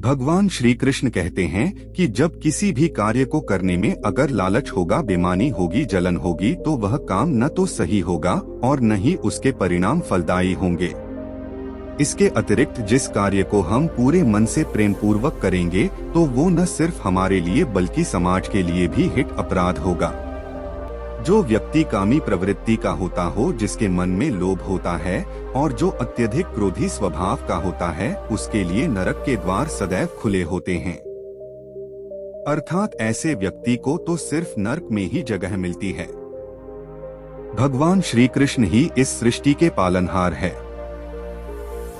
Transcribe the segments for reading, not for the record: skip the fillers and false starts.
भगवान श्री कृष्ण कहते हैं कि जब किसी भी कार्य को करने में अगर लालच होगा, बेईमानी होगी, जलन होगी, तो वह काम न तो सही होगा और न ही उसके परिणाम फलदायी होंगे। इसके अतिरिक्त जिस कार्य को हम पूरे मन से प्रेम पूर्वक करेंगे तो वो न सिर्फ हमारे लिए बल्कि समाज के लिए भी हित अपराध होगा। जो व्यक्ति कामी प्रवृत्ति का होता हो, जिसके मन में लोभ होता है और जो अत्यधिक क्रोधी स्वभाव का होता है, उसके लिए नरक के द्वार सदैव खुले होते हैं। अर्थात ऐसे व्यक्ति को तो सिर्फ नरक में ही जगह मिलती है। भगवान श्री कृष्ण ही इस सृष्टि के पालनहार है।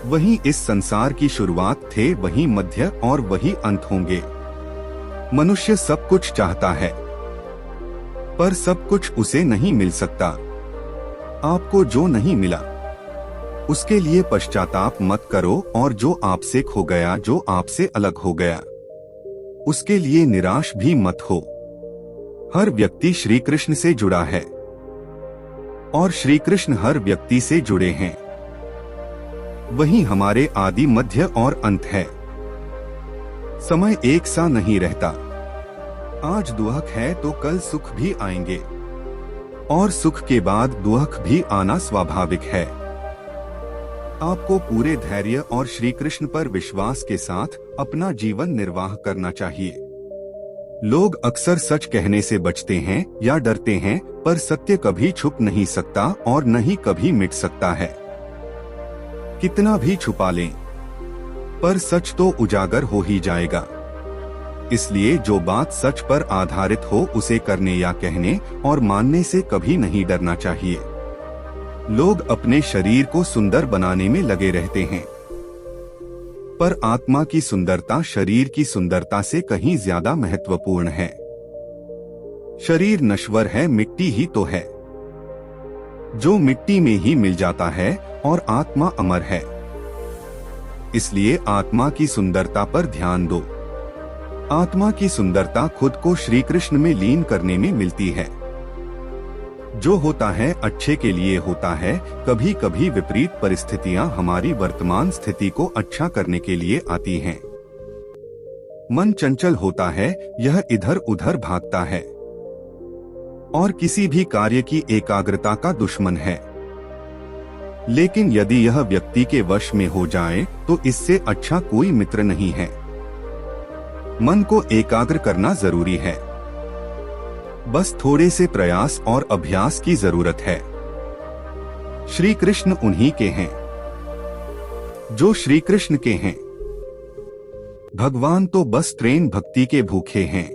वही इस संसार की शुरुआत थे, वही मध्य और वही अंत होंगे। मनुष्य सब कुछ चाहता है पर सब कुछ उसे नहीं मिल सकता। आपको जो नहीं मिला उसके लिए पश्चाताप मत करो, और जो आपसे खो गया, जो आपसे अलग हो गया, उसके लिए निराश भी मत हो। हर व्यक्ति श्री कृष्ण से जुड़ा है और श्री कृष्ण हर व्यक्ति से जुड़े हैं। वही हमारे आदि, मध्य और अंत है। समय एक सा नहीं रहता। आज दुख है तो कल सुख भी आएंगे और सुख के बाद दुख भी आना स्वाभाविक है। आपको पूरे धैर्य और श्री कृष्ण पर विश्वास के साथ अपना जीवन निर्वाह करना चाहिए। लोग अक्सर सच कहने से बचते हैं या डरते हैं, पर सत्य कभी छुप नहीं सकता और न ही कभी मिट सकता है। कितना भी छुपा लें पर सच तो उजागर हो ही जाएगा। इसलिए जो बात सच पर आधारित हो उसे करने या कहने और मानने से कभी नहीं डरना चाहिए। लोग अपने शरीर को सुंदर बनाने में लगे रहते हैं, पर आत्मा की सुंदरता शरीर की सुंदरता से कहीं ज्यादा महत्वपूर्ण है। शरीर नश्वर है, मिट्टी ही तो है, जो मिट्टी में ही मिल जाता है, और आत्मा अमर है। इसलिए आत्मा की सुंदरता पर ध्यान दो। आत्मा की सुंदरता खुद को श्री कृष्ण में लीन करने में मिलती है। जो होता है अच्छे के लिए होता है। कभी कभी विपरीत परिस्थितियां हमारी वर्तमान स्थिति को अच्छा करने के लिए आती हैं। मन चंचल होता है, यह इधर उधर भागता है और किसी भी कार्य की एकाग्रता का दुश्मन है। लेकिन यदि यह व्यक्ति के वश में हो जाए तो इससे अच्छा कोई मित्र नहीं है। मन को एकाग्र करना जरूरी है, बस थोड़े से प्रयास और अभ्यास की जरूरत है। श्री कृष्ण उन्हीं के हैं जो श्री कृष्ण के हैं। भगवान तो बस प्रेम भक्ति के भूखे हैं।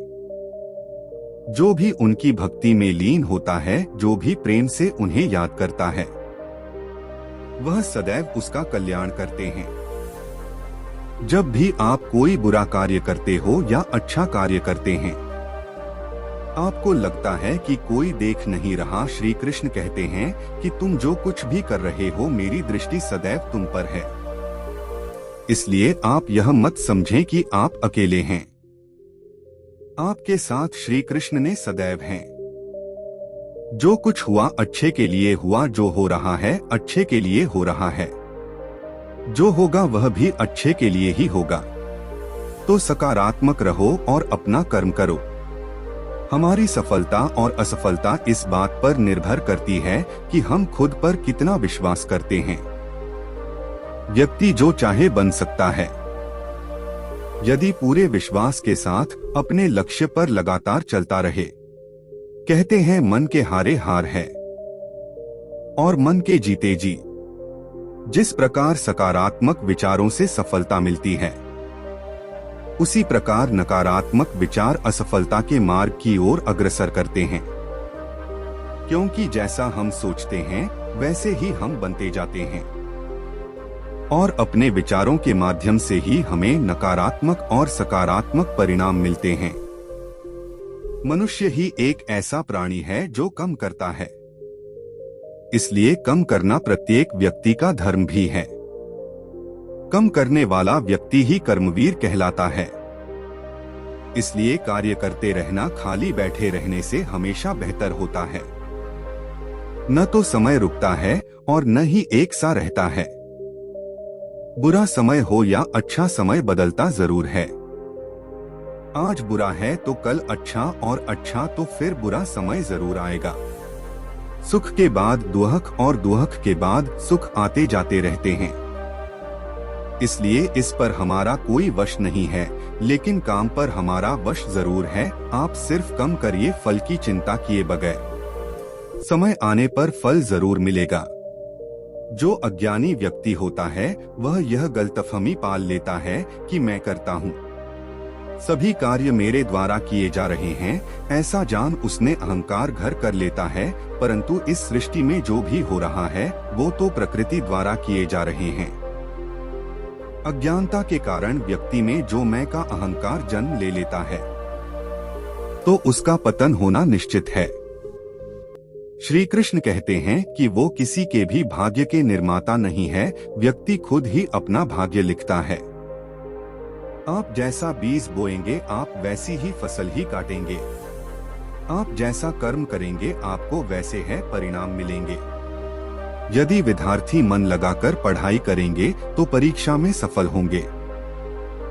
जो भी उनकी भक्ति में लीन होता है, जो भी प्रेम से उन्हें याद करता है, वह सदैव उसका कल्याण करते हैं। जब भी आप कोई बुरा कार्य करते हो या अच्छा कार्य करते हैं, आपको लगता है कि कोई देख नहीं रहा, श्री कृष्ण कहते हैं कि तुम जो कुछ भी कर रहे हो, मेरी दृष्टि सदैव तुम पर है। इसलिए आप यह मत समझें कि आप अकेले हैं। आपके साथ श्री कृष्ण ने सदैव हैं। जो कुछ हुआ अच्छे के लिए हुआ, जो हो रहा है अच्छे के लिए हो रहा है, जो होगा वह भी अच्छे के लिए ही होगा। तो सकारात्मक रहो और अपना कर्म करो। हमारी सफलता और असफलता इस बात पर निर्भर करती है कि हम खुद पर कितना विश्वास करते हैं। व्यक्ति जो चाहे बन सकता है, यदि पूरे विश्वास के साथ अपने लक्ष्य पर लगातार चलता रहे। कहते हैं मन के हारे हार है और मन के जीते जीत। जिस प्रकार सकारात्मक विचारों से सफलता मिलती है, उसी प्रकार नकारात्मक विचार असफलता के मार्ग की ओर अग्रसर करते हैं। क्योंकि जैसा हम सोचते हैं वैसे ही हम बनते जाते हैं, और अपने विचारों के माध्यम से ही हमें नकारात्मक और सकारात्मक परिणाम मिलते हैं। मनुष्य ही एक ऐसा प्राणी है जो कम करता है, इसलिए कम करना प्रत्येक व्यक्ति का धर्म भी है। कम करने वाला व्यक्ति ही कर्मवीर कहलाता है। इसलिए कार्य करते रहना खाली बैठे रहने से हमेशा बेहतर होता है। न तो समय रुकता है और न ही एक सा रहता है। बुरा समय हो या अच्छा समय बदलता जरूर है। आज बुरा है तो कल अच्छा, और अच्छा तो फिर बुरा समय जरूर आएगा। सुख के बाद दुख और दुख के बाद सुख आते जाते रहते हैं। इसलिए इस पर हमारा कोई वश नहीं है, लेकिन काम पर हमारा वश जरूर है। आप सिर्फ कम करिए फल की चिंता किए बगैर। समय आने पर फल जरूर मिलेगा। जो अज्ञानी व्यक्ति होता है वह यह गलतफहमी पाल लेता है कि मैं करता हूँ, सभी कार्य मेरे द्वारा किए जा रहे हैं, ऐसा जान उसने अहंकार घर कर लेता है। परंतु इस सृष्टि में जो भी हो रहा है वो तो प्रकृति द्वारा किए जा रहे हैं। अज्ञानता के कारण व्यक्ति में जो मैं का अहंकार जन्म ले लेता है तो उसका पतन होना निश्चित है। श्री कृष्ण कहते हैं कि वो किसी के भी भाग्य के निर्माता नहीं है, व्यक्ति खुद ही अपना भाग्य लिखता है। आप जैसा बीज बोएंगे आप वैसी ही फसल ही काटेंगे। आप जैसा कर्म करेंगे आपको वैसे है परिणाम मिलेंगे। यदि विद्यार्थी मन लगाकर पढ़ाई करेंगे तो परीक्षा में सफल होंगे।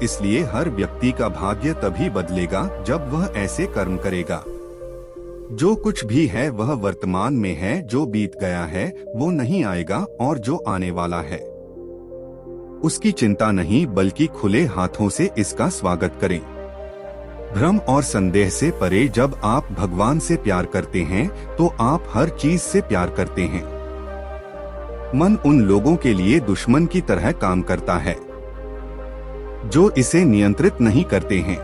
इसलिए हर व्यक्ति का भाग्य तभी बदलेगा जब वह ऐसे कर्म करेगा। जो कुछ भी है वह वर्तमान में है, जो बीत गया है वो नहीं आएगा, और जो आने वाला है उसकी चिंता नहीं बल्कि खुले हाथों से इसका स्वागत करें। भ्रम और संदेह से परे जब आप भगवान से प्यार करते हैं तो आप हर चीज से प्यार करते हैं। मन उन लोगों के लिए दुश्मन की तरह काम करता है जो इसे नियंत्रित नहीं करते हैं,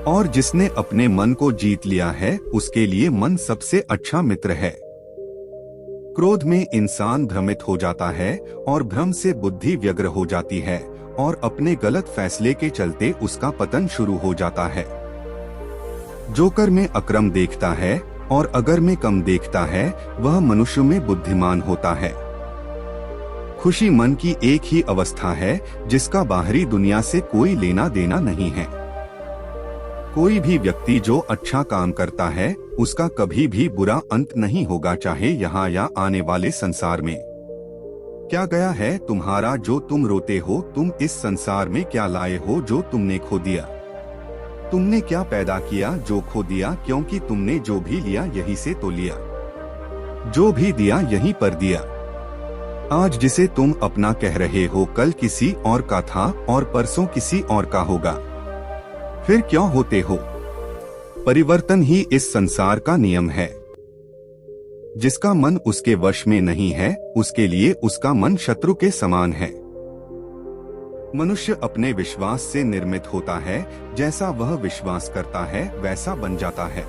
और जिसने अपने मन को जीत लिया है उसके लिए मन सबसे अच्छा मित्र है। क्रोध में इंसान भ्रमित हो जाता है और भ्रम से बुद्धि व्यग्र हो जाती है, और अपने गलत फैसले के चलते उसका पतन शुरू हो जाता है। जोकर में अक्रम देखता है और अगर में कम देखता है वह मनुष्य में बुद्धिमान होता है। खुशी मन की एक ही अवस्था है जिसका बाहरी दुनिया से कोई लेना देना नहीं है। कोई भी व्यक्ति जो अच्छा काम करता है उसका कभी भी बुरा अंत नहीं होगा, चाहे यहाँ या आने वाले संसार में। क्या गया है तुम्हारा जो तुम रोते हो, तुम इस संसार में क्या लाए हो जो तुमने खो दिया। तुमने क्या पैदा किया जो खो दिया, क्योंकि तुमने जो भी लिया यही से तो लिया, जो भी दिया यहीं पर दिया। आज जिसे तुम अपना कह रहे हो कल किसी और का था और परसों किसी और का होगा। फिर क्यों होते हो? परिवर्तन ही इस संसार का नियम है। जिसका मन उसके वश में नहीं है उसके लिए उसका मन शत्रु के समान है। मनुष्य अपने विश्वास से निर्मित होता है, जैसा वह विश्वास करता है वैसा बन जाता है।